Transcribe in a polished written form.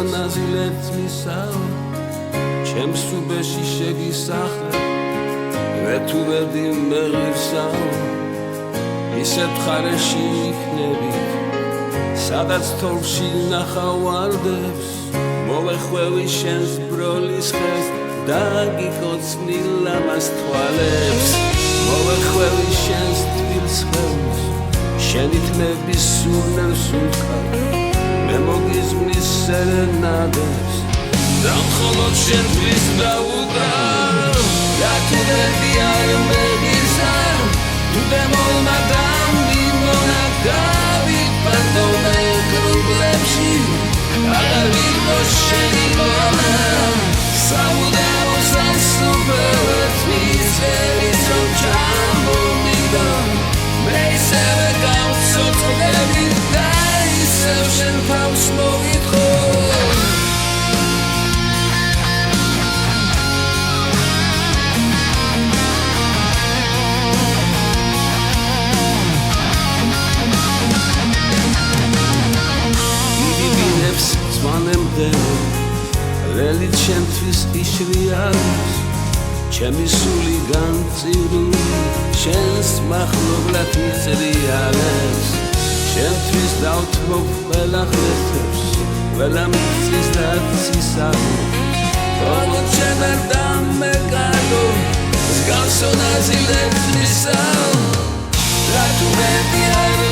განსონაზილეთ მისაო ჩემს უბეში შეგისახლე თუ ვერდი მეღირსაო ისეთ მხარეში იქნები სადაც თოვლში ნახავარდებს მოვეხვევი შენს ბროლის ხეს და გიკოცნი ლამას თვალებს მოვეხვევი შენს თბილს ხელს შენი თმების სურნელს უთქავ მე მოგიზმნის სერენადებს და მხოლოდ შენთვის დავუკრავ თუ ვერდი არ მეღირსარ თუ დემოლმა დამიმონა გავიფარდოვე კრუბლებში აღარ ვიყოს შენი მონა სამუდამო სასუპერად მისერის რომ ჩამოვიდო მე ისევე გავცოცხლდები და ისევ შენ თავს მოვითხო ველით შენთვის იშრიალებს ჩემი სული განწირული შენს მახლობლად მიწრიალებს შენთვის დავთმობ ყველა ხლეთებს ყველა მიწის და ცისაღებს თორემ შენ არ დამეკარგო მსგავსონაზილებს მისაო რა თუ მეტი არ